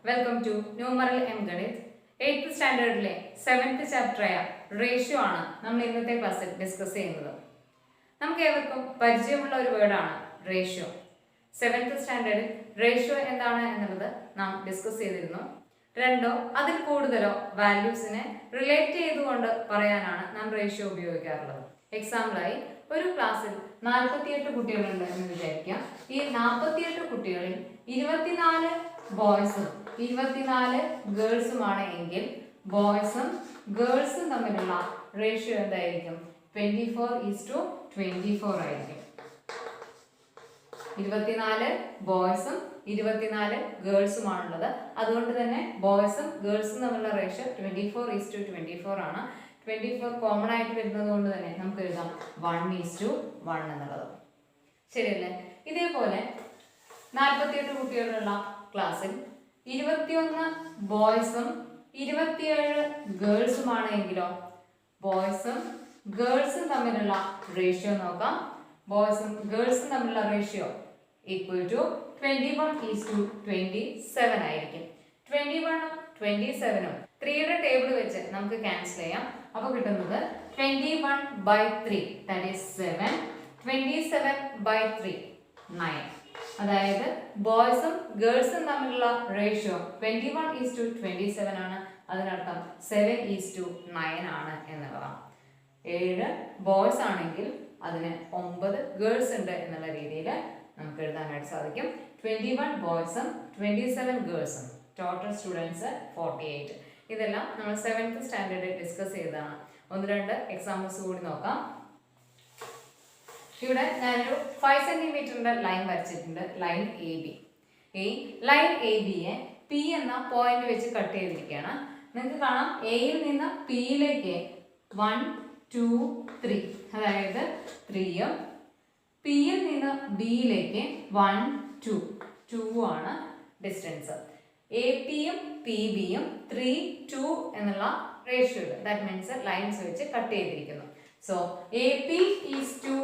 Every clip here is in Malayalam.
Welcome to numeral M Ganith 8th സ്റ്റാൻഡേർഡിലെ 7th ചാപ്റ്ററായ റേഷ്യോ ആണ് നമ്മൾ ഇന്നത്തെ ക്ലാസ്സിൽ ഡിസ്കസ് ചെയ്യുന്നത്. നമുക്ക് ഏവർക്കും പരിചയമുള്ള ഒരു വേർഡാണ് റേഷ്യോ. 7th സ്റ്റാൻഡേർഡിൽ റേഷ്യോ എന്താണ് എന്നുള്ളത് നാം ഡിസ്കസ് ചെയ്തിരുന്നു. രണ്ടോ അതിൽ കൂടുതലോ വാല്യൂസിനെ റിലേറ്റ് ചെയ്തുകൊണ്ട് പറയാനാണ് നാം റേഷ്യോ ഉപയോഗിക്കാറുള്ളത്. എക്സാമ്പിളായി ഒരു ക്ലാസ്സിൽ 48 കുട്ടികളുണ്ട് എന്ന് വിചാരിക്കാം. ഈ 48 കുട്ടികളിൽ 24 ബോയ്സും 24 ഗേൾസുമാണ് എങ്കിൽ ബോയ്സും ഗേൾസും തമ്മിലുള്ള റേഷ്യോ എന്തായിരിക്കും? 24:24 ആയിരിക്കും. 24 ബോയ്സും 24 ഗേൾസുമാണുള്ളത്. അതുകൊണ്ട് തന്നെ ബോയ്സും ഗേൾസും തമ്മിലുള്ള റേഷ്യോ 24:24 ആണ്. 24 കോമൺ ആയിട്ട് വരുന്നത് കൊണ്ട് തന്നെ നമുക്ക് എഴുതാം 1:1 എന്നുള്ളത്. ശരിയല്ലേ? ഇതേപോലെ 48 കുട്ടികളുള്ള ക്ലാസ്സിൽ 21 ബോയ്സും 27 ഗേൾസുമാണ് എങ്കിലോ ബോയ്സും ഗേൾസും തമ്മിലുള്ള റേഷ്യോ നോക്കാം. ബോയ്സും ഗേൾസും തമ്മിലുള്ള റേഷ്യോ ഈക്വൽ ടു 21:27 ആയിരിക്കും. 21ഉം 27ഉം 3യുടെ ടേബിൾ വെച്ച് നമുക്ക് ക്യാൻസൽ ചെയ്യാം. അപ്പോൾ കിട്ടുന്നത് 21/3 ദാറ്റ് ഈസ് 7. 27/3 9. അതായത് ബോയ്സും ഗേൾസും തമ്മിലുള്ള റേഷ്യോ 21:27 ആണ്. അതിനർത്ഥം 7:9 ആണ് എന്നുള്ളതാണ്. 7 ബോയ്സ് ആണെങ്കിൽ അതിന് 9 ഗേൾസ് ഉണ്ട് എന്നുള്ള രീതിയിൽ നമുക്ക് എഴുതാനായിട്ട് സാധിക്കും. 21 ബോയ്സും 27 ഗേൾസും ടോട്ടൽ സ്റ്റുഡൻസ് 48. ഇതെല്ലാം നമ്മൾ 7th സ്റ്റാൻഡേർഡിൽ ഡിസ്കസ് ചെയ്തതാണ്. 1-2 എക്സാമ്പിൾസ് കൂടി നോക്കാം. ഇവിടെ ഞാനൊരു 5 സെന്റിമീറ്ററിന്റെ ലൈൻ വരച്ചിട്ടുണ്ട്, ലൈൻ എ ബി. ഈ ലൈൻ എ ബിയെ പി എന്ന പോയിന്റ് വെച്ച് കട്ട് ചെയ്തിരിക്കുകയാണ്. നിങ്ങൾക്ക് കാണാം എയിൽ നിന്ന് പിയിലേക്ക് 1 2 3, അതായത് 3യും പിയിൽ നിന്ന് ബിയിലേക്ക് 1 2 2 ആണ് ഡിസ്റ്റൻസ്. എ പിയും പി ബിയും 3 2 എന്നുള്ള റേഷ്യോ ഉണ്ട്. ദാറ്റ് മീൻസ് ലൈൻസ് വെച്ച് കട്ട് ചെയ്തിരിക്കുന്നു. So A P is to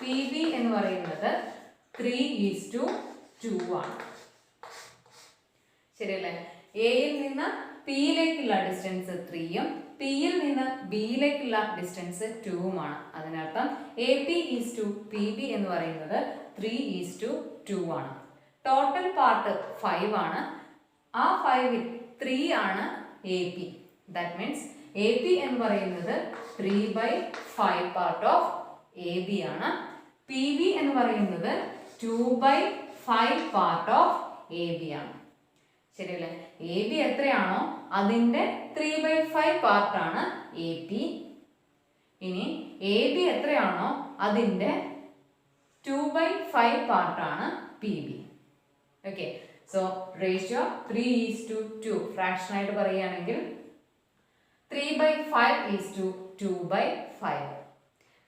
P B എന്ന് പറയുന്നത് 3:2 ആണ്. ശരിയല്ലേ? എയിൽ നിന്ന് പിയിലേക്കുള്ള ഡിസ്റ്റൻസ് 3യും പിയിൽ നിന്ന് ബിയിലേക്കുള്ള ഡിസ്റ്റൻസ് 2ഉമാണ്. അതിനർത്ഥം A P is to P B എന്ന് പറയുന്നത് 3:2 ആണ്. ടോട്ടൽ പാർട്ട് 5 ആണ്. ആ 5ൽ 3 ആണ് A P. That means A P എന്ന് പറയുന്നത് 3/5 പാർട്ട് ഓഫ് എ ബി ആണ്. പി ബി എന്ന് പറയുന്നത് 2/5 പാർട്ട് ഓഫ് എ ബി ആണ്. ശരിയല്ലേ? എ ബി എത്രയാണോ അതിൻ്റെ 3/5 പാർട്ടാണ് എ പി. ഇനി എ ബി എത്രയാണോ അതിൻ്റെ 2/5 പാർട്ടാണ് P B. Okay, so ratio 3:2. Fraction ആയിട്ട് പറയുകയാണെങ്കിൽ 3/5:2/5.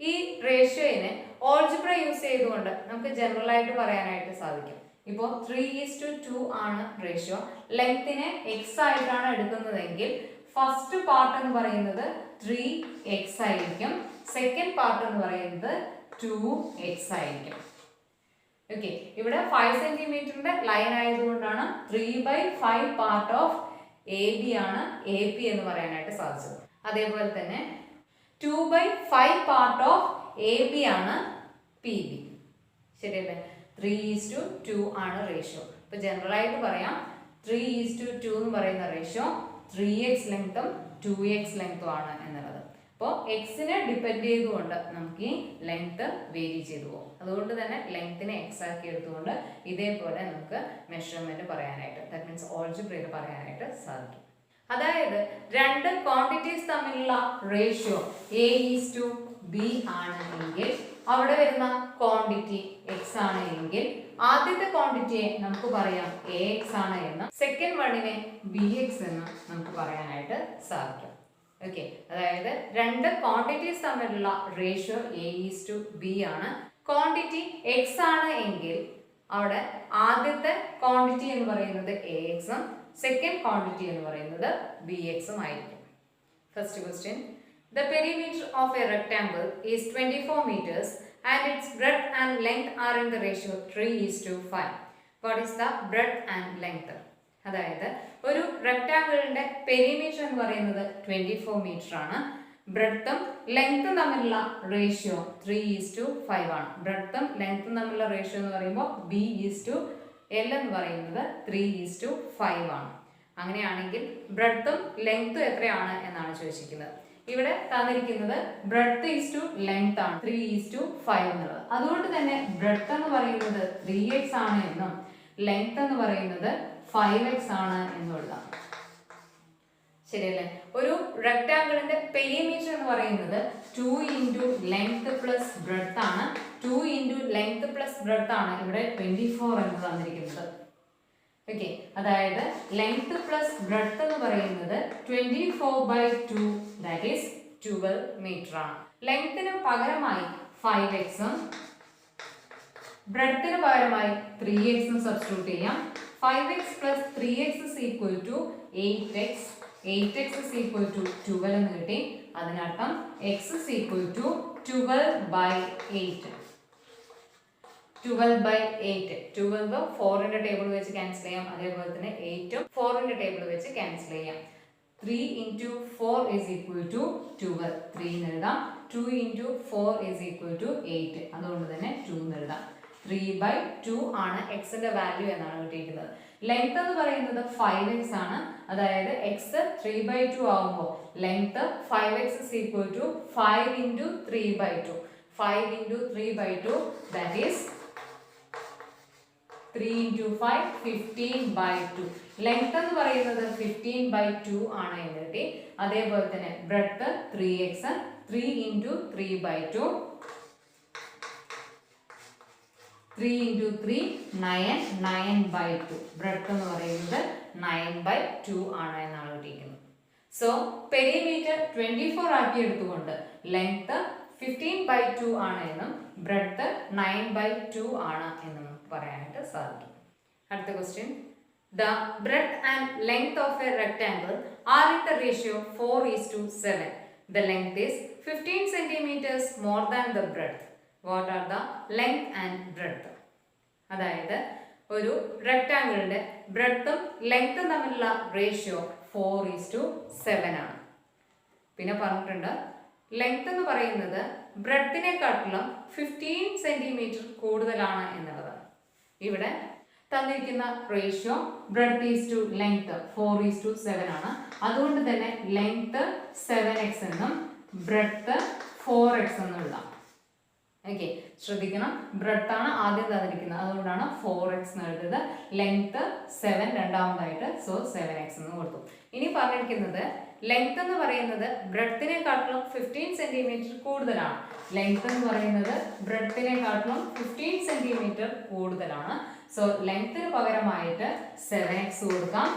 ഈ റേഷ്യോയിനെ ഓൾജിബ്ര യൂസ് ചെയ്തുകൊണ്ട് നമുക്ക് ജനറൽ ആയിട്ട് പറയാനായിട്ട് സാധിക്കും. ഇപ്പോൾ 3:2 ആണ് റേഷ്യോ. ലെങ്തിനെ എക്സ് ആയിട്ടാണ് എടുക്കുന്നതെങ്കിൽ ഫസ്റ്റ് പാർട്ട് എന്ന് പറയുന്നത് 3x ആയിരിക്കും. സെക്കൻഡ് പാർട്ട് എന്ന് പറയുന്നത് 2x ആയിരിക്കും. ഓക്കെ, ഇവിടെ 5 സെന്റിമീറ്ററിന്റെ ലൈൻ ആയതുകൊണ്ടാണ് 3/5 പാർട്ട് ഓഫ് എ ബി ആണ് എ പി എന്ന് പറയാനായിട്ട് സാധിച്ചത്. അതേപോലെ തന്നെ 2/5 പാർട്ട് ഓഫ് എ ബി ആണ് പി ബി. ശരിയല്ലേ? 3:2 ആണ് റേഷ്യോ. ഇപ്പൊ ജനറൽ ആയിട്ട് പറയാം 3:2 എന്ന് പറയുന്ന റേഷ്യോ 3x ലെങ്ത്തും 2x ലെങ്ത്തും ആണ് എന്നുള്ളത്. അപ്പോൾ എക്സിനെ ഡിപ്പെൻഡ് ചെയ്തുകൊണ്ട് നമുക്ക് ഈ ലെങ്ത് വേരി ചെയ്തു പോകും. അതുകൊണ്ട് തന്നെ ലെങ്ത്തിനെ എക്സ് ആക്കി എടുത്തുകൊണ്ട് ഇതേപോലെ നമുക്ക് മെഷർമെന്റ് പറയാനായിട്ട്, ദാറ്റ് മീൻസ് ഓൾജിബ്രയിൽ പറയാനായിട്ട് സാധിക്കും. അതായത് രണ്ട് ക്വാണ്ടിറ്റീസ് തമ്മിലുള്ള റേഷ്യോ A:B ആണ് എങ്കിൽ അവിടെ വരുന്ന ക്വാണ്ടിറ്റി എക്സ് ആണ് എങ്കിൽ ആദ്യത്തെ ക്വാണ്ടിറ്റിയെ നമുക്ക് പറയാം AX ആണ് എന്ന്, സെക്കൻഡ് വണ്ണിനെ BX എന്ന് നമുക്ക് പറയാനായിട്ട് സാധിക്കും. ഓക്കെ, അതായത് രണ്ട് ക്വാണ്ടിറ്റീസ് തമ്മിലുള്ള റേഷ്യോ A:B ആണ്. ക്വാണ്ടിറ്റി എക്സ് ആണ് എങ്കിൽ അവിടെ ആദ്യത്തെ ക്വാണ്ടിറ്റി എന്ന് പറയുന്നത് AXഉം സെക്കൻഡ് ക്വാണ്ടിറ്റി എന്ന് പറയുന്നത് BXഉം ആയിരിക്കും. First question, the perimeter of a rectangle is 24 meters and its breadth and length are in the ratio 3:5. What is the breadth and length? അതായത് ഒരു റെക്ടാങ്കിളിന്റെ പെരിമീറ്റർ എന്ന് പറയുന്നത് 24 മീറ്റർ ആണ്. ബ്രെഡ്ത്തും ലെങ്ത്തും തമ്മിലുള്ള റേഷ്യോ 3:5 ആണ്. ബ്രെഡ്ത്തും ലെങ്ത്തും തമ്മിലുള്ള റേഷ്യോ എന്ന് പറയുമ്പോൾ B:L എന്ന് പറയുന്നത് 3:5 ആണ്. അങ്ങനെയാണെങ്കിൽ ബ്രെഡ്ത്തും ലെങ്ത്തും എത്രയാണ് എന്നാണ് ചോദിച്ചിരിക്കുന്നത്. ഇവിടെ തന്നിരിക്കുന്നത് ബ്രെഡ്ത്ത് ഈസ് ടു ലെങ്ത് ആണ് 3:5 എന്നുള്ളത്. അതുകൊണ്ട് തന്നെ ബ്രെഡ്ത്ത് എന്ന് പറയുന്നത് 3x ആണ് എന്നും ലെങ്ത് എന്ന് പറയുന്നത് 5x ആണ് എന്നുള്ളതാണ്. ശരിയല്ലേ? ഒരു റെക്ടാങ്കിളിന്റെ പെരിമീറ്റർ എന്ന് പറയുന്നത് 2 × ലെങ്ത് പ്ലസ് ബ്രെഡ്ത്ത് ആണ്. 2 × ലെങ്ത് പ്ലസ് ബ്രെഡ്ത്ത് ആണ് ഇവിടെ 24 എന്ന് തന്നിരിക്കുന്നത്. ഓക്കെ, അതായത് ലെങ്ത് പ്ലസ് ബ്രെഡ്ത്ത് എന്ന് പറയുന്നത് 24/2 ദാറ്റ് ഈസ് 12 മീറ്റർ ആണ്. ലെങ്ത്തിന് പകരമായി 5x ഉം ബ്രെഡ്ത്തിന് പകരമായി 3x ഉം സബ്സ്റ്റിറ്റ്യൂട്ട് ചെയ്യാം. 5x plus 3x is equal to 8x. 8x is equal to 12 എന്ന് കിട്ടി. അതിനർത്ഥം x is equal to 12/8. 12/8. 12 4ന്റെ table വെച്ച് ക്യാൻസൽ ചെയ്യാം. അതേപോലെ തന്നെ 8 4ന്റെ ടേബിൾ വെച്ച് ക്യാൻസൽ ചെയ്യാം. 3 × 4 is equal to 12. 3 എന്ന് എഴുതാം. 2 × 4 is equal to 8. അതുകൊണ്ട് തന്നെ 2 എന്ന് എഴുതാം. 3/2 ആണ് എക്സിന്റെ വാല്യൂ എന്നാണ് കിട്ടിയിരിക്കുന്നത്. ലെങ്ത് എന്ന് പറയുന്നത് 5x ആണ്. അതായത് എക്സ് 3/2 ആകുമ്പോൾ length 5x is equal to 5 × 3/2. 5 × 3/2 that is 3 × 5 15/2. Length എന്ന് പറയുന്നത് 15/2 ആണ് എന്ന് കിട്ടി. അതേപോലെ തന്നെ ബ്രെഡ്ത്ത് 3x 3 × 3/2 3 × 3 9 9/2. ബ്രെഡ്ത്ത് എന്ന് പറയുന്നത് 9/2 ആണ് എന്നാണ് കിട്ടിയിരിക്കുന്നത്. സോ പെരിമീറ്റർ 24 ആക്കി എടുത്തുകൊണ്ട് ലെങ്ത് 15/2 ആണ് എന്നും ബ്രെഡ്ത്ത് 9/2 ആണ് എന്നും നമുക്ക് പറയാനായിട്ട് സാധിക്കും. അടുത്ത question, the breadth and length of a rectangle are in the ratio 4:7. The length is 15 centimeters more than the breadth. What are the length and breadth? അതായത് ഒരു റെക്ടാങ്കിളിന്റെ ബ്രെഡ്ത്തും ലെങ്ത്തും തമ്മിലുള്ള റേഷ്യോ 4:7 ആണ്. പിന്നെ പറഞ്ഞിട്ടുണ്ട് ലെങ്ത് എന്ന് പറയുന്നത് ബ്രെഡ്ത്തിനെക്കാട്ടിലും 15 സെന്റിമീറ്റർ കൂടുതലാണ് എന്നുള്ളത്. ഇവിടെ തന്നിരിക്കുന്ന ratio breadth is to length 4:7 ആണ്. അതുകൊണ്ട് തന്നെ ലെങ്ത് 7x എന്നും ബ്രെഡ്ത്ത് 4x എന്നും എഴുതാം. ഓക്കെ, ശ്രദ്ധിക്കണം, ബ്രെഡ്ത്ത് ആണ് ആദ്യം തന്നിരിക്കുന്നത്, അതുകൊണ്ടാണ് 4x എന്ന് എഴുതിയത്. ലെങ്ത് 7 രണ്ടാമതായിട്ട്, സോ 7x എന്ന് കൊടുത്തു. ഇനി പറഞ്ഞിരിക്കുന്നത് ലെങ്ത് എന്ന് പറയുന്നത് ബ്രെഡ്ത്തിനെക്കാട്ടിലും 15 സെന്റിമീറ്റർ കൂടുതലാണ്. ലെങ്ത് എന്ന് പറയുന്നത് ബ്രെഡ്ത്തിനെക്കാട്ടിലും 15 സെന്റിമീറ്റർ കൂടുതലാണ്. സോ ലെങ്ത്തിന് പകരമായിട്ട് 7x കൊടുക്കാം.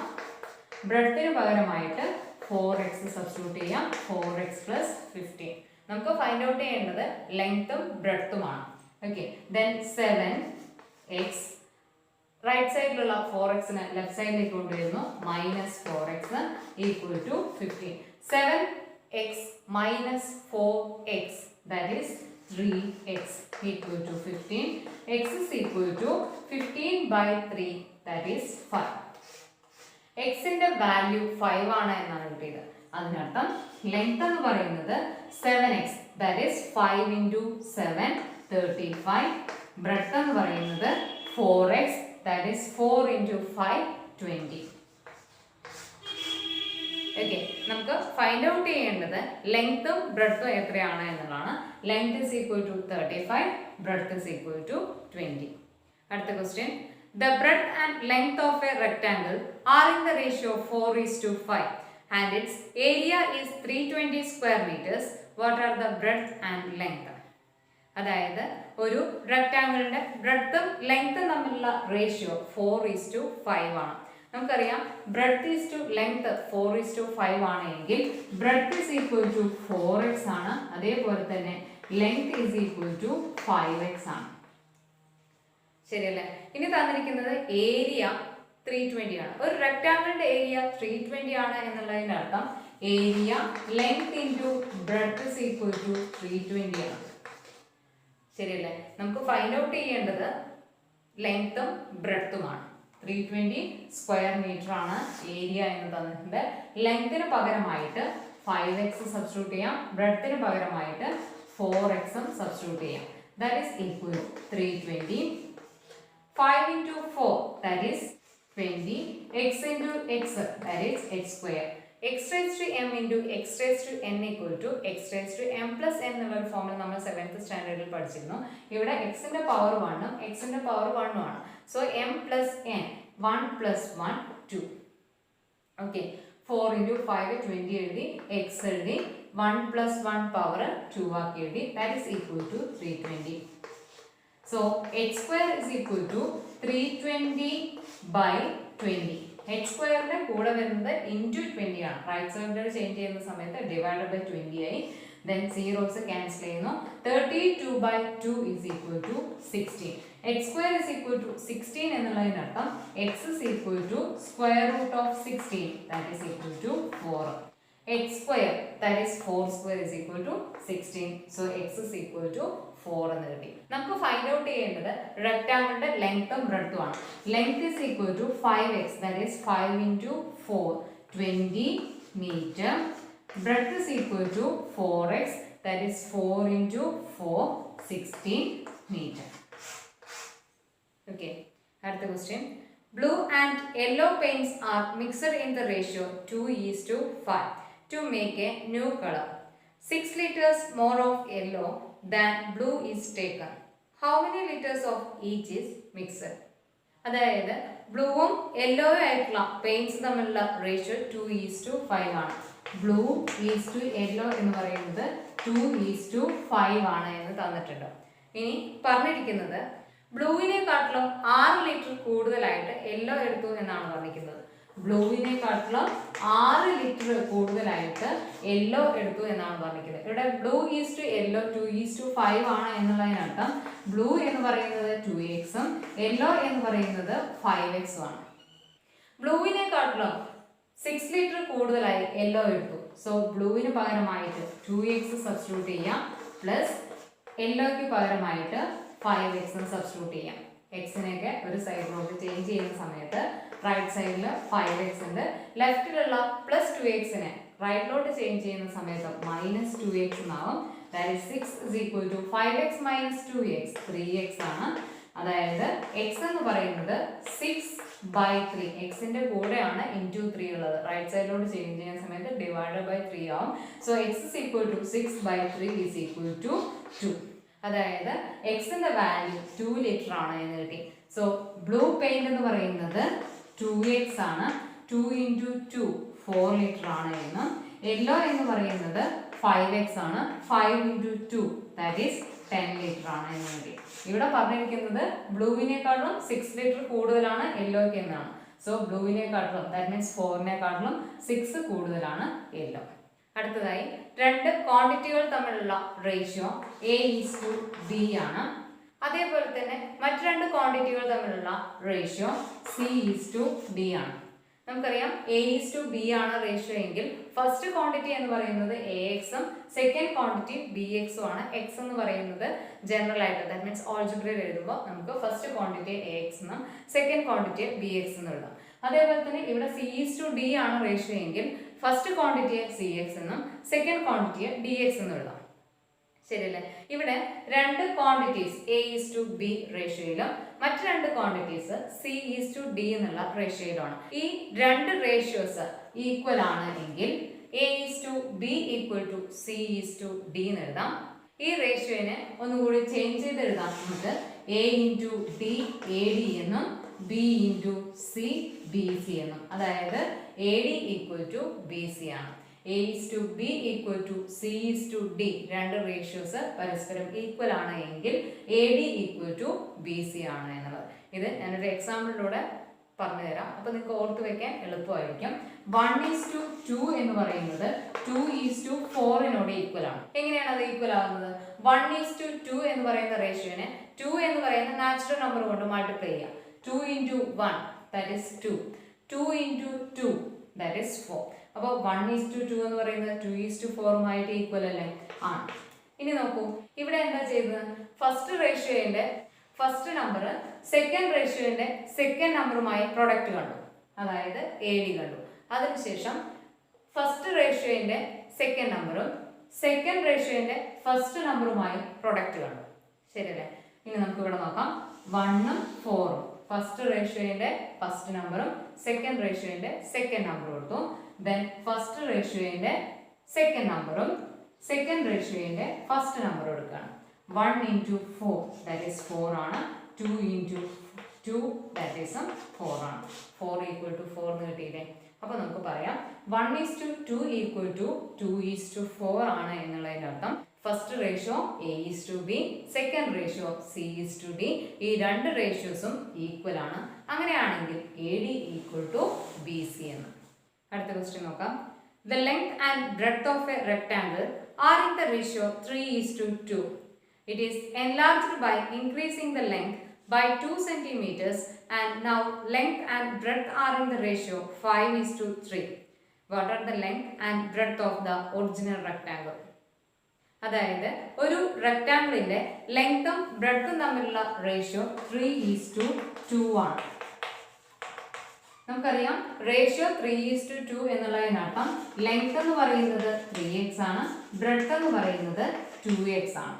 ബ്രെഡ്ത്തിന് പകരമായിട്ട് 4x സബ്സ്റ്റിറ്റ്യൂട്ട് ചെയ്യാം. 4x + 15. നമുക്ക് ഫൈൻഡ് ഔട്ട് ചെയ്യേണ്ടത് ലെങ്ത്തും ബ്രെഡ്ത്തുമാണ്. ഓക്കെ, ദെൻ 7x റൈറ്റ് സൈഡിലുള്ള 4xനെ ലെഫ്റ്റ് സൈഡിലേക്ക് കൊണ്ടുവരുന്നു. -4x = 15. 7x - 4x that is 3x = 15. x is equal to 15/3 that is 5. xന്റെ value 5 ആണ് എന്നാണ് കിട്ടിയത്. അതിനർത്ഥം ലെങ്ത് എന്ന് പറയുന്നത് 7x that is 5 × 7 35. ബ്രെഡ്ത്ത് എന്ന് പറയുന്നത് 4x that is 4 × 5 20. ഓക്കെ, നമുക്ക് ഫൈൻഡ് ഔട്ട് ചെയ്യേണ്ടത് ലെങ്ത്തും ബ്രെഡ്ത്തും എത്രയാണ് എന്നുള്ളതാണ്. Length is equal to 35, breadth is equal to 20. അടുത്ത question, the breadth and length of a rectangle are in the ratio 4:5 and its area is 320 square meters. What are the breadth and length? അതായത് ഒരു റെക്ടാങ്കിളിന്റെ ബ്രെഡ്ത്തും ലെങ്ത്തും തമ്മിലുള്ള റേഷ്യോ 4:5 ആണ്. നമുക്കറിയാം ബ്രെഡ്ത്ത് ഈസ് ടു ലെങ്ത് 4:5 ആണ് എങ്കിൽ breadth is equal to 4x ആണ്. അതേപോലെ തന്നെ length is equal to 5x ആണ്. ശരിയല്ലേ? ഇനി തന്നിരിക്കുന്നത് ഏരിയ 320 ആണ്. ഒരു റെക്ടാങ്കിളിന്റെ ഏരിയ 320 ആണ് എന്നുള്ളതിന്റെ അർത്ഥം area length into breadth is equal to 320 ആണ്. ശരിയല്ലേ? നമുക്ക് ഫൈൻഡ് ഔട്ട് ചെയ്യേണ്ടത് ലെങ്ത്തും ബ്രെഡ്ത്തുമാണ്. 320 സ്ക്വയർ മീറ്റർ ആണ് ഏരിയ എന്ന് തന്നിട്ടുണ്ട്. ലെങ്തിന് പകരമായിട്ട് 5x സബ്സ്റ്റിറ്റ്യൂട്ട് ചെയ്യാം, ബ്രെഡ്ത്തിന് പകരമായിട്ട് 4x സബ്സ്റ്റിറ്റ്യൂട്ട് ചെയ്യാം. That is equal to 320. 5 into 4 that is 20, x into x that is x square. X raised to m into x raised to n equal to x raised to m plus n എന്നുള്ള ഒരു ഫോമിൽ നമ്മൾ 7th സ്റ്റാൻഡേർഡിൽ പഠിച്ചിരുന്നു. ഇവിടെ x ന്റെ പവർ 1 ഉം x ന്റെ പവർ 1 ഉം ആണ്. So m plus n 1 plus 1 2. Okay, 4 into 5 20 എഴുതി, x എഴുതി, 1 plus 1 പവർ 2 ആക്കി എഴുതി. That is equal to 320. So h square is equal to 320 by 20. h square ന്റെ കൂടെ വരുന്നത് into 20 ആണ്. റൈറ്റ് സൈഡിൽ ചേഞ്ച് ചെയ്യുന്ന സമയത്ത് ഡിവൈഡഡ് ബൈ 20 ആയി. then zeros cancel ചെയ്യുന്നു. 32 by 2 is equal to 16. x square is equal to 16 എന്നുള്ളതിനർത്ഥം x is equal to square root of 16, that is equal to 4. x square, that is 4 square is equal to 16. so x is equal to 4 എന്ന് കിട്ടി. നമുക്ക് ഫൈൻഡ് ഔട്ട് ചെയ്യേണ്ടത് റെക്ടാങ്കിളിന്റെ ലെങ്ത്തും ബ്രെഡ്ത്തും ആണ്. Length is equal to 5x, that is 5 into 4 20 meter. breadth is equal to 4x, that is 4 into 4 16 meter. Okay, അടുത്ത question. Blue and yellow paints are mixed in the ratio 2:5 to make a new color. 6 liters more of yellow than blue is taken. How many liters of each is mixed? അതായത് ബ്ലൂവും യെല്ലോയും ആയിട്ടുള്ള പെയിന്റ്സ് തമ്മിലുള്ള റേഷ്യോ 2:5 ആണ്. ബ്ലൂ ഈസ് ടു യെല്ലോ എന്ന് പറയുന്നത് 2:5 ആണ് എന്ന് തന്നിട്ടുണ്ട്. ഇനി പറഞ്ഞിരിക്കുന്നത് ബ്ലൂവിനെക്കാട്ടിലും 6 ലിറ്റർ കൂടുതലായിട്ട് യെല്ലോ എടുത്തു എന്നാണ് പറഞ്ഞിരിക്കുന്നത്. ബ്ലൂവിനെക്കാട്ടിലും 6 ലിറ്റർ കൂടുതലായിട്ട് യെല്ലോ എടുത്തു എന്നാണ് പറഞ്ഞിരിക്കുന്നത്. ഇവിടെ ബ്ലൂ ഈസ് ടു യെല്ലോ 2:5 ആണ് എന്നുള്ളതിനർത്ഥം ബ്ലൂ എന്ന് പറയുന്നത് 2x ഉം യെല്ലോ എന്ന് പറയുന്നത് 5x ആണ്. ബ്ലൂവിനെക്കാട്ടിലും 6 ലിറ്റർ കൂടുതലായി യെല്ലോ എടുത്തു. സോ ബ്ലൂവിന് പകരമായിട്ട് 2x സബ്സ്റ്റിറ്റ്യൂട്ട് ചെയ്യാം, പ്ലസ് യെല്ലോയ്ക്ക് പകരമായിട്ട് 5x സബ്സ്റ്റിറ്റ്യൂട്ട് ചെയ്യാം. എക്സിനെയൊക്കെ ഒരു സൈഡിലോട്ട് ചേഞ്ച് ചെയ്യുന്ന സമയത്ത് റൈറ്റ് സൈഡിൽ 5x ഉണ്ട്, ലെഫ്റ്റിലുള്ള പ്ലസ് 2xനെ റൈറ്റിലോട്ട് ചേഞ്ച് ചെയ്യുന്ന സമയത്ത് മൈനസ് 2x എന്നാവും. That is 6 is equal to 5x minus 2x 3x ആണ്. അതായത് x എന്ന് പറയുന്നത് 6/3. എക്സിന്റെ കൂടെയാണ് ഇൻറ്റു 3 ഉള്ളത്. റൈറ്റ് സൈഡിലോട്ട് ചേഞ്ച് ചെയ്യുന്ന സമയത്ത് ഡിവൈഡഡ് ബൈ 3 ആവും. So x is equal to 6/3 is equal to 2. അതായത് എക്സിന്റെ വാല്യൂ 2 ലിറ്റർ ആണ് എന്ന് കിട്ടി. സോ ബ്ലൂ പെയിന്റ് എന്ന് പറയുന്നത് 2x ആണ്. 2 into 2 4 ലിറ്റർ ആണ് എന്നും യെല്ലോ എന്ന് പറയുന്നത് 5x ആണ്. 5 into 2 that is 10 ലിറ്റർ ആണ് എന്ന് കിട്ടി. ഇവിടെ പറഞ്ഞിരിക്കുന്നത് ബ്ലൂവിനെക്കാട്ടിലും 6 ലിറ്റർ കൂടുതലാണ് യെല്ലോയ്ക്ക് എന്നാണ്. സോ ബ്ലൂവിനെക്കാട്ടിലും ദാറ്റ് മീൻസ് 4നെക്കാട്ടിലും 6 കൂടുതലാണ് യെല്ലോ. അടുത്തതായി രണ്ട് ക്വാണ്ടിറ്റികൾ തമ്മിലുള്ള റേഷ്യോ A:B ആണ്. അതേപോലെ തന്നെ മറ്റു രണ്ട് ക്വാണ്ടിറ്റികൾ തമ്മിലുള്ള റേഷ്യോ C:D ആണ്. നമുക്കറിയാം A:B ആണ് റേഷ്യോ എങ്കിൽ ഫസ്റ്റ് ക്വാണ്ടിറ്റി എന്ന് പറയുന്നത് AX ഉം സെക്കൻഡ് ക്വാണ്ടിറ്റി BX ഉം ആണ്. എക്സ് എന്ന് പറയുന്നത് ജനറൽ ആയിട്ട് ദാറ്റ് മീൻസ് ഓൾജിബ്രയിൽ എഴുതുമ്പോൾ നമുക്ക് ഫസ്റ്റ് ക്വാണ്ടിറ്റി AX എന്നും സെക്കൻഡ് ക്വാണ്ടിറ്റി BX എന്നും എഴുതാം. അതേപോലെ തന്നെ ഇവിടെ C:D ആണ് റേഷ്യോ എങ്കിൽ ഫസ്റ്റ് ക്വാണ്ടിറ്റിയെ CX എന്നും സെക്കൻഡ് ക്വാണ്ടിറ്റിയെ DX എന്നും എഴുതാം. ശരിയല്ലേ? ഇവിടെ രണ്ട് ക്വാണ്ടിറ്റീസ് A:B റേഷ്യോയിലും മറ്റു രണ്ട് ക്വാണ്ടിറ്റീസ് C:D എന്നുള്ള റേഷ്യോയിലാണ്. ഈ രണ്ട് റേഷ്യോസ് ഈക്വൽ ആണ് എങ്കിൽ A:B ഈക്വൽ ടു C:D എന്ന് എഴുതാം. ഈ റേഷ്യോനെ ഒന്നുകൂടി ചേഞ്ച് ചെയ്ത് എഴുതാം. നമുക്ക് A:D AD എന്നും B:C BC എന്നും. അതായത് AD ഈക്വൽ ടു BC ആണ്. A:B ഈക്വൽ ടു C:D രണ്ട് റേഷ്യോസ് പരസ്പരം ഈക്വൽ ആണ് എങ്കിൽ AD ഈക്വൽ ടു BC ആണ് എന്നുള്ളത്. ഇത് ഞാനൊരു എക്സാമ്പിളിലൂടെ പറഞ്ഞു തരാം. അപ്പൊ നിങ്ങൾക്ക് ഓർത്ത് വെക്കാൻ എളുപ്പമായിരിക്കും. 1:2 എന്ന് പറയുന്നത് 2:4 ഈക്വൽ ആണ്. എങ്ങനെയാണ് അത് ഈക്വൽ ആകുന്നത്? 1:2 എന്ന് പറയുന്ന റേഷ്യോനെ 2 എന്ന് പറയുന്ന നാച്ചുറൽ നമ്പർ കൊണ്ട് മൾട്ടിപ്ലൈ ചെയ്യാം. 2 into 1 that is 2. 2 into 2 that is 4. അപ്പോൾ 1:2 എന്ന് പറയുന്നത് 2:4 ഈക്വൽ അല്ലേ? ആണ്. ഇനി നോക്കൂ, ഇവിടെ എന്താ ചെയ്തത്? ഫസ്റ്റ് റേഷ്യോന്റെ ഫസ്റ്റ് നമ്പർ സെക്കൻഡ് റേഷ്യോന്റെ സെക്കൻഡ് നമ്പറുമായി പ്രൊഡക്റ്റ് കണ്ടു, അതായത് AD കണ്ടു. അതിനുശേഷം ഫസ്റ്റ് റേഷ്യോന്റെ സെക്കൻഡ് നമ്പറും സെക്കൻഡ് റേഷ്യോന്റെ ഫസ്റ്റ് നമ്പറുമായി പ്രൊഡക്റ്റ് കണ്ടു. ശരിയല്ലേ? ഇനി നമുക്ക് ഇവിടെ നോക്കാം. 1ഉം 4ഉം ഫസ്റ്റ് റേഷ്യോന്റെ ഫസ്റ്റ് നമ്പറും സെക്കൻഡ് റേഷ്യോന്റെ സെക്കൻഡ് നമ്പറും എടുത്തു. ദെൻ ഫസ്റ്റ് റേഷ്യോന്റെ സെക്കൻഡ് നമ്പറും സെക്കൻഡ് റേഷ്യോന്റെ ഫസ്റ്റ് നമ്പറും എടുക്കുകയാണ്. 1 into 4 that is 4 ആണ്. 2 into 2 that is 4 ആണ്. 4 equal to 4 എന്ന് കിട്ടിയില്ലേ? അപ്പോൾ നമുക്ക് പറയാം 1:2 equal to 2:4 ആണ് എന്നുള്ളതിന്റെ അർത്ഥം first ratio A:B, second ratio C:D. ഈ രണ്ട് റേഷ്യോസും ഈക്വൽ ആണ്. അങ്ങനെയാണെങ്കിൽ AD equal to BC എന്ന്. അടുത്ത ക്വസ്റ്റ്യൻ നോക്കാം. The length and breadth of a rectangle are in the ratio 3:2. It is enlarged by increasing the length by 2 centimeters and now length and breadth are in the ratio 5:3. What are the length and breadth of the original rectangle? അതായത് ഒരു റെക്ടാങ്കിളിന്റെ ലെങ്തും ബ്രെഡ്ത്തും തമ്മിലുള്ള റേഷ്യോ 3:2 ആണ്. നമുക്കറിയാം റേഷ്യോ 3:2 എന്നുള്ളതിനർത്ഥം ലെങ്ത് എന്ന് പറയുന്നത് 3x ആണ്, ബ്രെഡ്ത്ത് എന്ന് പറയുന്നത് 2x ആണ്.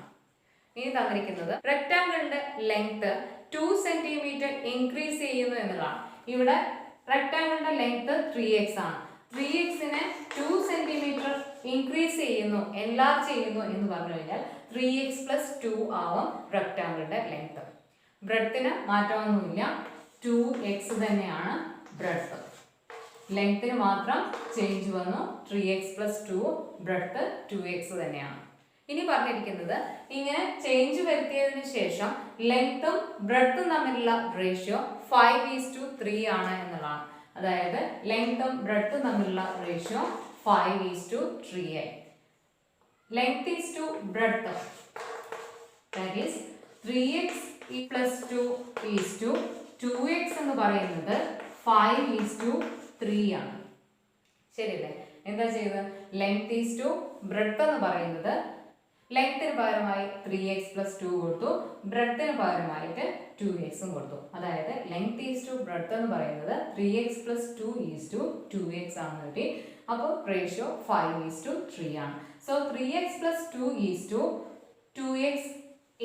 ഇനി തന്നിരിക്കുന്നത് റെക്ടാങ്കിളിന്റെ ലെങ്ത് 2 സെന്റിമീറ്റർ ഇൻക്രീസ് ചെയ്യുന്നു എന്നതാണ്. ഇവിടെ റെക്ടാങ്കിളിന്റെ ലെങ്ത് 3x ആണ്. 3xനെ 2 സെന്റിമീറ്റർ ഇൻക്രീസ് ചെയ്യുന്നു, എൻലാർജ് ചെയ്യുന്നു എന്ന് പറഞ്ഞു കഴിഞ്ഞാൽ 3x+2 ആവും റെക്ടാങ്കിളിന്റെ ലെങ്ത്. ബ്രെഡ്ത്തിന് മാറ്റമൊന്നുമില്ല, 2x തന്നെയാണ് ബ്രെഡ്ത്ത്. ലെങ്ത്തിന് മാത്രം ചേഞ്ച് വന്നു, 3x+2, ബ്രെഡ്ത്ത് 2x തന്നെയാണ്. ഇനി പറഞ്ഞിരിക്കുന്നത് ഇങ്ങനെ ചേഞ്ച് വരുത്തിയതിനു ശേഷം ലെങ്ത്തും ബ്രെഡ്ത്തും തമ്മിലുള്ള റേഷ്യോ 5:3 ആണ് എന്നുള്ളതാണ്. അതായത് ലെങ്ത്തും ബ്രെഡ്ത്തും തമ്മിലുള്ള റേഷ്യോ 5:3 ആയി. Length is to breadth, that is 3x+2 is to 2x എന്ന് പറയുന്നത് 5:3 ആണ്. ശരിയല്ലേ? എന്താ ചെയ്തത്? ലെങ്ത് ഈസ് ടു ബ്രെഡ്ത്ത് എന്ന് പറയുന്നത് ലെങ്ത്തിന് പകരമായി 3x+2 കൊടുത്തു, ബ്രെഡ്ത്തിന് പകരമായിട്ട് 2x കൊടുത്തു. അതായത് ലെങ്ത് ഈസ് ടു ബ്രെഡ്ത്ത് എന്ന് പറയുന്നത് 3x+2 ഈസ് ടു 2x ആണെന്ന് കിട്ടി. അപ്പോൾ റേഷ്യോ 5:3 ആണ്. So 3x+2 is to 2x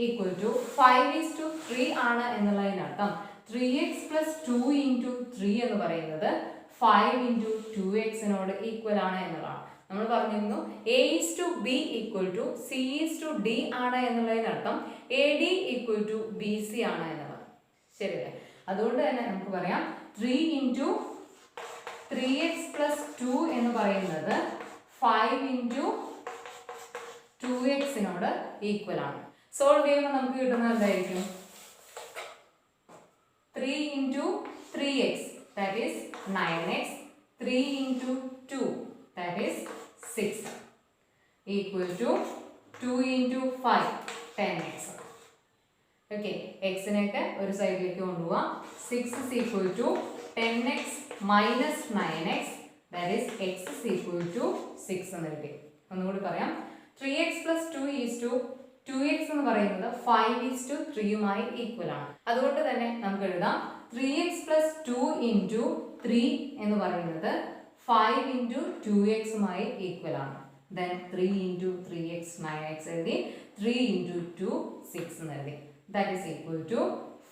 equal to 5:3 ആണ് എന്നുള്ളതിനർത്ഥം 3x+2 into 3 എന്ന് പറയുന്നത് 5 into 2x ഈക്വൽ ആണ് എന്നുള്ളതാണ്. നമ്മൾ പറഞ്ഞിരുന്നു A:B equal to C:D ആണ് എന്നുള്ളതിനർത്ഥം AD equal to BC ആണ് എന്നുള്ളത്. ശരിയല്ലേ? അതുകൊണ്ട് തന്നെ നമുക്ക് പറയാം 3 into 3x+2 എന്ന് പറയുന്നത് 5 into 2x ഈക്വൽ ആണ്. സോൾവ് ചെയ്യുമ്പോൾ നമുക്ക് കിട്ടുന്നത് എന്തായിരിക്കും? 3 into 3x that is 9x, 3 into 2 that is 6 equal to 2 into 5 10x. Okay, x നെയൊക്കെ ഒരു സൈഡിലേക്ക് കൊണ്ടുപോവാം. 6 is equal to 10x minus 9x, that is x is equal to 6 എന്ന് കിട്ടി. ഒന്നുകൂടി പറയാം. 3x+2 is to 2x എന്ന് പറയുന്നത് 5:3 ഈക്വൽ ആണ്. അതുകൊണ്ട് തന്നെ നമുക്ക് എഴുതാം 3x+2 into 3 എന്ന് പറയുന്നത് 5 into 2x ഈക്വൽ ആണ്. Then 3 into 3x 9x എഴുതി, 3 into 2 6 എന്ന് എഴുതി. That is equal to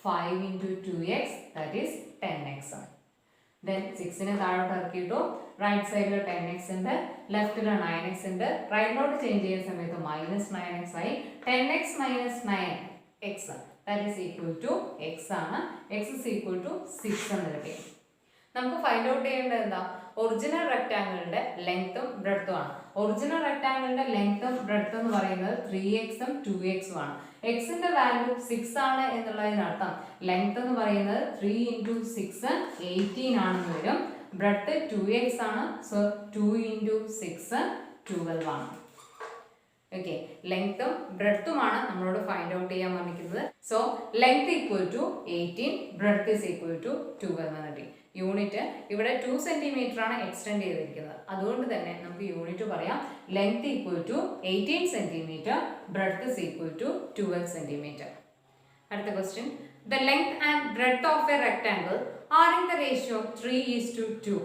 5 into 2x, that is 10x. Then 6നെ താഴോട്ട് ഇറക്കിയിട്ടു. റൈറ്റ് സൈഡിൽ 10x ഉണ്ട്, ലെഫ്റ്റിൽ 9x ഉണ്ട്. റൈറ്റിലോട്ട് ചേഞ്ച് ചെയ്യുന്ന സമയത്ത് -9x ആയി. 10x minus 9x that is equal to x ആണ്. x is equal to 6 എന്ന് കിട്ടി. നമുക്ക് ഫൈൻഡ് ഔട്ട് ചെയ്യേണ്ടത് എന്താ? ഒറിജിനൽ റെക്ടാങ്കിളിന്റെ ലെങ്ത്തും ബ്രെഡ്ത്തും ആണ്. ഒറിജിനൽ റെക്ടാങ്കിളിന്റെ ലെങ്ത്തും ബ്രെഡ്ത്തും എന്ന് പറയുന്നത് 3x-ഉം 2x-ഉം ആണ്. എക്സിന്റെ വാല്യൂ 6 ആണ് എന്നുള്ളതിനർത്ഥം ലെങ്ത് എന്ന് പറയുന്നത് 3 into 6 18 ആണെന്ന് വരും. ബ്രെഡ്ത്ത് 2x ആണ്. സോ 2 into 6 12 ആണ്. ഓക്കെ, ലെങ്ത്തും ബ്രെഡ്ത്തുമാണ് നമ്മളോട് ഫൈൻഡ് ഔട്ട് ചെയ്യാൻ പറഞ്ഞിരിക്കുന്നത്. So length equal to 18, breadth is equal to 12 എന്ന് കിട്ടി. യൂണിറ്റ് ഇവിടെ 2 സെന്റിമീറ്റർ ആണ് എക്സ്റ്റെൻഡ് ചെയ്തിരിക്കുന്നത്. അതുകൊണ്ട് തന്നെ നമുക്ക് യൂണിറ്റ് പറയാം length equal to 18 centimetre, breadth is equal to 12 centimetre. അടുത്ത question, the length and breadth of a rectangle are in the ratio 3:2.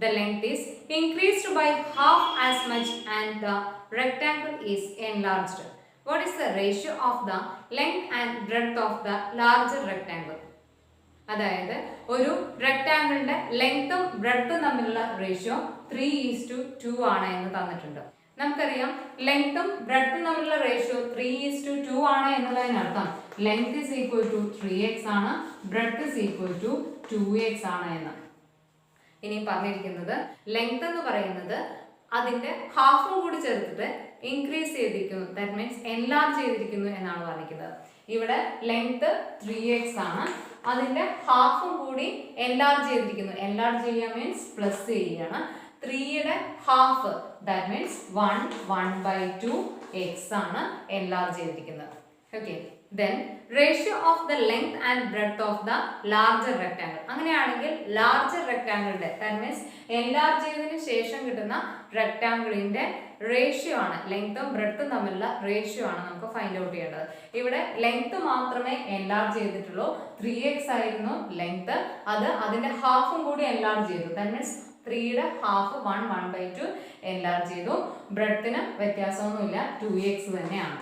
The length is increased by half as much and the rectangle is enlarged. What is the ratio of the length and breadth of the larger rectangle? അതായത് ഒരു റെക്ടാങ്കിളിന്റെ ലെങ്ത്തും ബ്രെഡ്ത്തും തമ്മിലുള്ള റേഷ്യോ 3:2 ആണ് എന്ന് തന്നിട്ടുണ്ട്. നമുക്കറിയാം ലെങ്ത്തും ബ്രെഡ്ത്തും തമ്മിലുള്ള റേഷ്യോ 3:2 ആണ് എന്നുള്ളതിനർത്ഥം length is equal to 3x ആണ്, breadth is equal to 2x ആണ് എന്ന്. ഇനി പറഞ്ഞിരിക്കുന്നത് ലെങ്ത് എന്ന് പറയുന്നത് അതിന്റെ ഹാഫും കൂടി ചേർത്തിട്ട് ഇൻക്രീസ് ചെയ്തിരിക്കുന്നു, ദാറ്റ് മീൻസ് എൻലാർജ് ചെയ്തിരിക്കുന്നു എന്നാണ് പറഞ്ഞിരിക്കുന്നത്. ഇവിടെ ലെങ്ത് 3x ആണ്, അതിന്റെ ഹാഫും കൂടി എൻലാർജ് ചെയ്തിരിക്കുന്നു. എൻലാർജ് ചെയ്യുക മീൻസ് പ്ലസ് ചെയ്യുകയാണ്. 3യുടെ ഹാഫ് ദാറ്റ് മീൻസ് 1/2x ആണ് എൻലാർജ് ചെയ്തിരിക്കുന്നത്. Okay, then ratio of the length and breadth of the larger rectangle. അങ്ങനെയാണെങ്കിൽ ലാർജർ റെക്ടാങ്കിളിന്റെ ദാറ്റ് മീൻസ് എൻലാർജ് ചെയ്തതിനു ശേഷം കിട്ടുന്ന റെക്ടാങ്കിളിന്റെ റേഷ്യോ ആണ്, ലെങ്ത്തും ബ്രെഡ്ത്തും തമ്മിലുള്ള റേഷ്യോ ആണ് നമുക്ക് ഫൈൻഡ് ഔട്ട് ചെയ്യേണ്ടത്. ഇവിടെ ലെങ്ത് മാത്രമേ എൻലാർജ് ചെയ്തിട്ടുള്ളൂ. 3x ആയിരുന്നു ലെങ്ത്, അത് അതിന്റെ ഹാഫും കൂടി എൻലാർജ് ചെയ്തു. ദാറ്റ് മീൻസ് 3യുടെ ഹാഫ് 1/2 എൻലാർജ് ചെയ്തു. ബ്രെഡ്ത്തിന് വ്യത്യാസമൊന്നുമില്ല, 2x തന്നെയാണ്.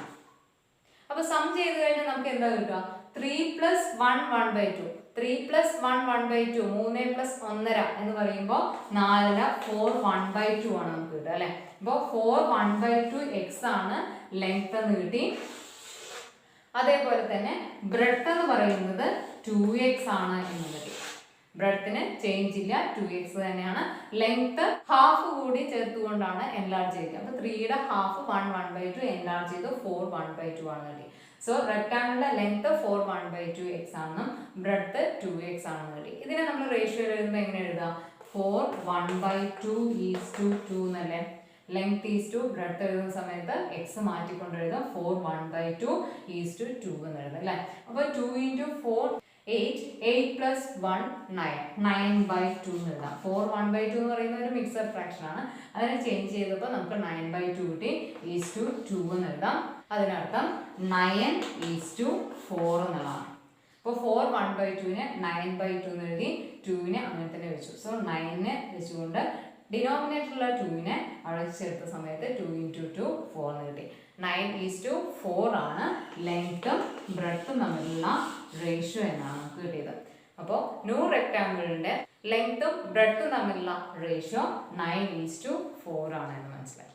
അപ്പൊ സം ചെയ്ത് കഴിഞ്ഞാൽ നമുക്ക് എന്താ കിട്ടുക? 3 + 1 1/2, 3 + 1 1/2, 3 + 1.5 എന്ന് പറയുമ്പോൾ 4 4 1/2 ആണ് നമുക്ക് കിട്ടുക അല്ലെ. അപ്പോൾ 4 1/2x ആണ് ലെങ്ത് എന്ന് കിട്ടി. അതേപോലെ തന്നെ ബ്രെഡ്ത്ത് എന്ന് പറയുന്നത് 2x ആണ് എന്ന് കിട്ടി. ബ്രെഡ്ത്തിന് ചേഞ്ച് ഇല്ല, 2x തന്നെയാണ്. ലെങ്ത് ഹാഫ് കൂടി ചേർത്തുകൊണ്ടാണ് എൻലാർജ് ചെയ്തത്. അപ്പൊ 3യുടെ ഹാഫ് 1/2 എൻലാർജ് ചെയ്തു 4 1/2 ആണ് കിട്ടി. സോ റെക്ടാങ്കിളിന്റെ ലെങ്ത് 4 1/2x ആണെന്നും ബ്രെഡ്ത്ത് 2x ആണെന്ന് കിട്ടി. ഇതിനെ നമ്മൾ റേഷ്യോ എഴുതുമ്പോൾ എങ്ങനെ എഴുതാം? 4 1/2:2 എന്നല്ലേ. ലെങ്ത് ഈസ് ബ്രെഡ്ത്ത് എഴുതുന്ന സമയത്ത് x മാറ്റിക്കൊണ്ട് എഴുതാം. 4 1/2:2 എന്ന് എഴുതാം അല്ലെ. അപ്പോൾ 2 × 4 8, 8 + 1 9, 9/2 എന്ന് എഴുതാം. 4 1/2 എന്ന് പറയുന്ന ഒരു മിക്സഡ് ഫ്രാക്ഷൻ ആണ്. അതിനെ ചേഞ്ച് ചെയ്തപ്പോൾ നമുക്ക് 9/2 കിട്ടി. 2 എന്ന് എഴുതാം. അതിനർത്ഥം 9:4 എന്നുള്ളതാണ്. അപ്പോൾ 4 1/2നെ 9/2 എന്ന് എഴുതി, 2നെ അങ്ങനെ തന്നെ വെച്ചു. സോ 9നെ വെച്ചുകൊണ്ട് ഡിനോമിനേറ്ററിലുള്ള 2നെ അവിടെ ചേർത്ത സമയത്ത് 2 × 2 4 എന്ന് കിട്ടി. 9:4 ആണ് ലെങ്ത്തും ബ്രെഡ്ത്തും തമ്മിലുള്ള റേഷ്യോ എന്നാണ് നമുക്ക് കിട്ടിയത്. അപ്പോൾ ന്യൂ റെക്ടാങ്കിളിന്റെ ലെങ്ത്തും ബ്രെഡ്ത്തും തമ്മിലുള്ള റേഷ്യോ 9:4 ആണ് എന്ന് മനസ്സിലായി.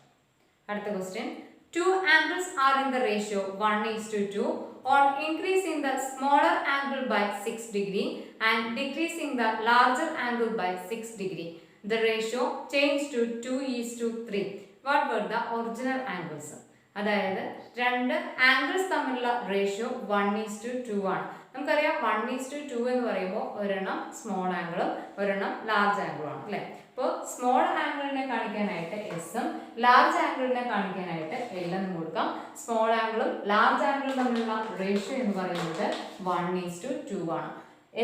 അടുത്ത question, 2 angles are in the ratio 1:2 on increasing the smaller angle by 6 degree and decreasing the larger angle by 6 degree. The ratio changed to 2:3. What were the original angles? അതായത് രണ്ട് ആംഗിൾസ് തമ്മിലുള്ള റേഷ്യോ 1:2 ആണ്. നമുക്കറിയാം 1:2 എന്ന് പറയുമ്പോൾ ഒരെണ്ണം സ്മോൾ ആംഗിളും ഒരെണ്ണം ലാർജ് ആംഗിളും ആണ് അല്ലേ. അപ്പോൾ സ്മോൾ ആംഗിളിനെ കാണിക്കാനായിട്ട് എസും ലാർജ് ആംഗിളിനെ കാണിക്കാനായിട്ട് എൽ എന്ന് കൊടുക്കാം. സ്മോൾ ആംഗിളും ലാർജ് ആംഗിളും തമ്മിലുള്ള റേഷ്യോ എന്ന് പറയുന്നത് 1:2 ആണ്.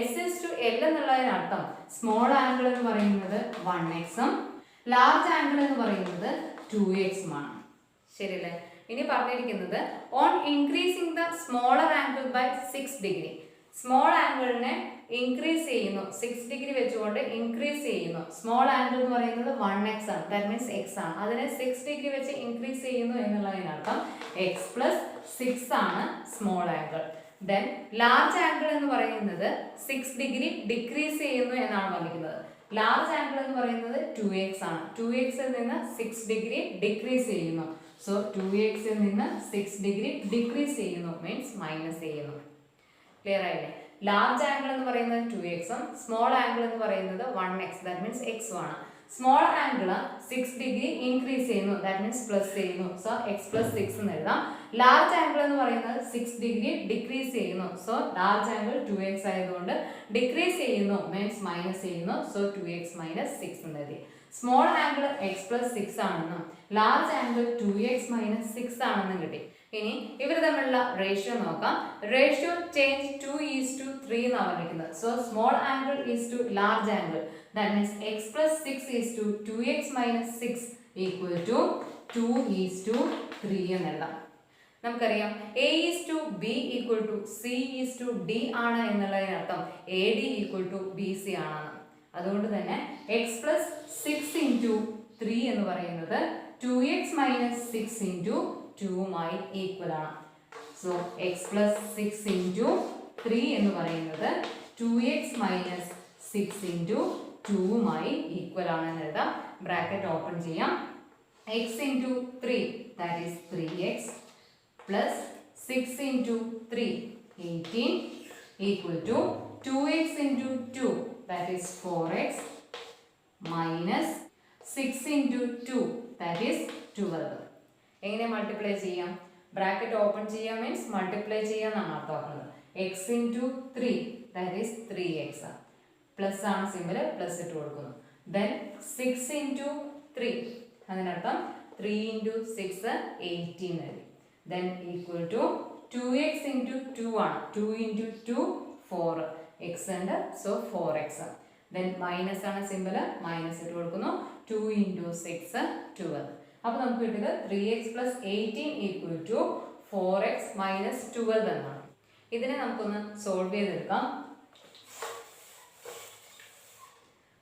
S:L എന്നുള്ളതിനർത്ഥം സ്മോൾ ആംഗിൾ എന്ന് പറയുന്നത് 1x-ഉം ലാർജ് ആംഗിൾ എന്ന് പറയുന്നത് 2x-ഉം ആണ്. ശരിയല്ലേ? ഇനി പറഞ്ഞിരിക്കുന്നത് on increasing the smaller angle by 6 degree. Small ആംഗിളിനെ ഇൻക്രീസ് ചെയ്യുന്നു, 6 ഡിഗ്രി വെച്ചുകൊണ്ട് ഇൻക്രീസ് ചെയ്യുന്നു. സ്മോൾ ആംഗിൾ എന്ന് പറയുന്നത് 1x ആണ്, ദാറ്റ് മീൻസ് x ആണ്. അതിനെ 6 ഡിഗ്രി വെച്ച് ഇൻക്രീസ് ചെയ്യുന്നു എന്നുള്ളതിനർത്ഥം x + 6 ആണ് small angle. Then large angle എന്ന് പറയുന്നത് 6 ഡിഗ്രി ഡിക്രീസ് ചെയ്യുന്നു എന്നാണ് പറഞ്ഞിരിക്കുന്നത്. ലാർജ് ആംഗിൾ എന്ന് പറയുന്നത് 2x ആണ്. 2x-ൽ നിന്ന് 6 ഡിഗ്രി ഡിക്രീസ് ചെയ്യുന്നു. സോ 2x-ൽ നിന്ന് 6 ഡിഗ്രി ഡിക്രീസ് ചെയ്യുന്നു മീൻസ് മൈനസ് ചെയ്യുന്നു. ക്ലിയർ ആയില്ലേ? ലാർജ് ആംഗിൾ എന്ന് പറയുന്നത് 2x-ഉം സ്മോൾ ആംഗിൾ എന്ന് പറയുന്നത് 1x, ദാറ്റ് മീൻസ് x-ഉം ആണ്. സ്മോൾ ആംഗിൾ 6 ഡിഗ്രി ഇൻക്രീസ് ചെയ്യുന്നു, ദാറ്റ് മീൻസ് പ്ലസ് ചെയ്യുന്നു. സോ x + 6 എന്ന് എഴുതാം. ലാർജ് ആംഗിൾ എന്ന് പറയുന്നത് 6 ഡിഗ്രി ഡിക്രീസ് ചെയ്യുന്നു. സോ ലാർജ് ആംഗിൾ 2x ആയതുകൊണ്ട് ഡിക്രീസ് ചെയ്യുന്നു മീൻസ് മൈനസ് ചെയ്യുന്നു. സോ 2x - 6 എന്ന് എഴുതി. സ്മോൾ ആംഗിൾ x + 6 ആണെന്നും ലാർജ് ആംഗിൾ 2x - 6 ആണെന്നും കിട്ടി. ഇനി ഇവർ തമ്മിലുള്ള റേഷ്യോ നോക്കാം. റേഷ്യോ ചേഞ്ച് 2:3 എന്നാണ് പറഞ്ഞിരിക്കുന്നത്. So small angle is to large angle, that means x + 6 is to 2x - 6 equal to 2:3 എന്ന് എഴുതാം. നമുക്കറിയാം A is to B equal to C is to D ആണ് എന്നുള്ളതിനർത്ഥം AD equal to BC ആണെന്ന്. അതുകൊണ്ട് തന്നെ x plus 6 into 3 എന്ന് പറയുന്നത് 2x minus 6 into 2മായി ഈക്വൽ ആണ്. സോ x plus 6 into 3 എന്ന് പറയുന്നത് 2x minus 6 into 2മായി ഈക്വൽ ആണെന്ന് എഴുതാം. ബ്രാക്കറ്റ് ഓപ്പൺ ചെയ്യാം. x into 3 that is 3x plus 6 into 3 18 equal to 2x into 2 that is 4x minus 6 into 2 that is 12. എങ്ങനെ മൾട്ടിപ്ലൈ ചെയ്യാം? ബ്രാക്കറ്റ് ഓപ്പൺ ചെയ്യാം മീൻസ് മൾട്ടിപ്ലൈ ചെയ്യാന്നാണ് അർത്ഥമാക്കുന്നത്. x into 3 that is 3x plus ആണ് സിമ്പിൾ, പ്ലസ് ഇട്ട് കൊടുക്കുന്നു. then 6 into 3 അതിനർത്ഥം 3 into 6 18 എഴുതി. then equal to 2x into 2 ആണ്. 2 into 2 4 x ഉണ്ട്, so 4x. then മൈനസ് ആണ് സിമ്പിൾ, മൈനസ് ഇട്ട് കൊടുക്കുന്നു. 2 into 6 12. അപ്പോൾ നമുക്ക് കിട്ടിയത് 3x plus 18 equal to 4x minus 12 എന്നാണ്. ഇതിനെ നമുക്കൊന്ന് സോൾവ് ചെയ്തെടുക്കാം.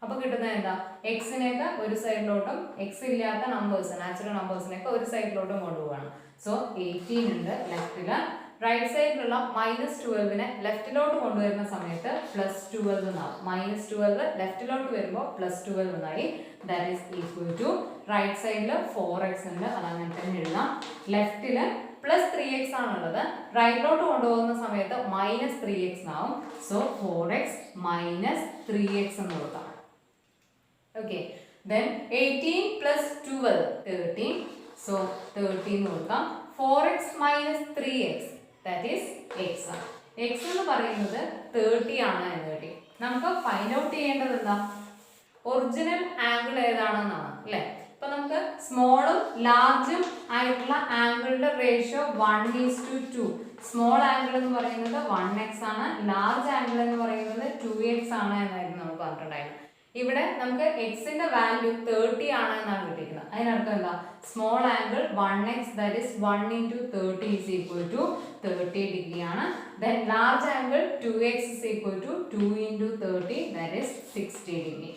അപ്പോൾ കിട്ടുന്നത് എന്താ? എക്സിനെയൊക്കെ ഒരു സൈഡിലോട്ടും എക്സ് ഇല്ലാത്ത നമ്പേഴ്സ് നാച്ചുറൽ നമ്പേഴ്സിനെയൊക്കെ ഒരു സൈഡിലോട്ടും കൊണ്ടുപോകണം. സോ 18 ഉണ്ട് ലെഫ്റ്റിൽ. റൈറ്റ് സൈഡിലുള്ള -12നെ ലെഫ്റ്റിലോട്ട് കൊണ്ടുവരുന്ന സമയത്ത് +12 എന്നാവും. -12 ലെഫ്റ്റിലോട്ട് വരുമ്പോൾ +12 എന്നായി. That is equal to right സൈഡിൽ 4x ഉണ്ട്, അതങ്ങനെ തന്നെ എഴുതാം. ലെഫ്റ്റിൽ +3x ആണുള്ളത്, റൈറ്റിലോട്ട് കൊണ്ടുപോകുന്ന സമയത്ത് -3x എന്നാവും. സോ 4x minus 3x എന്ന് കൊടുക്കാം. Okay, then 18 plus 12 13, so 13 എന്ന് കൊടുക്കാം. 4x minus 3x that is x. x എന്ന് പറയുന്നത് 30 ആണ് എന്ന് കിട്ടി. നമുക്ക് ഫൈൻഡ് ഔട്ട് ചെയ്യേണ്ടത് എന്താ? ഒറിജിനൽ ആംഗിൾ ഏതാണെന്നാണ് അല്ലേ. ഇപ്പൊ നമുക്ക് സ്മോളും ലാർജും ആയിട്ടുള്ള ആംഗിളിന്റെ റേഷ്യോ 1:2. സ്മോൾ ആംഗിൾ എന്ന് പറയുന്നത് 1x ആണ്, ലാർജ് ആംഗിൾ എന്ന് പറയുന്നത് 2x ആണ് എന്നായിരുന്നു നമുക്ക് പറഞ്ഞിട്ടുണ്ടായിരുന്നത്. ഇവിടെ നമുക്ക് എക്സിന്റെ വാല്യൂ 30 ആണ് എന്നാണ് കിട്ടിയിരിക്കുന്നത്. അതിനർത്ഥം എന്താ? Small angle 1x that is 1 into 30 is equal to 30 degree ആണ്. then large angle 2x is equal to 2 into 30 that is 60 degree.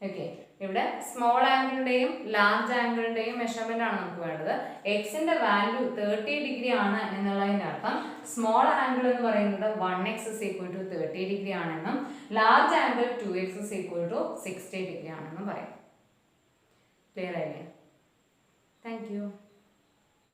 Okay, ഇവിടെ സ്മോൾ ആംഗിളിന്റെയും ലാർജ് ആംഗിളിന്റെയും മെഷർമെന്റ് ആണ് നമുക്ക് വേണ്ടത്. എക്സിന്റെ വാല്യൂ 30 ഡിഗ്രി ആണ് എന്നുള്ളതിന്റെ അർത്ഥം സ്മോൾ ആംഗിൾ എന്ന് പറയുന്നത് 1x is equal to 30 degree ആണെന്നും large angle 2x is equal to 60 degree ആണെന്നും പറയാം. ക്ലിയർ ആയില്ലേ? Thank you.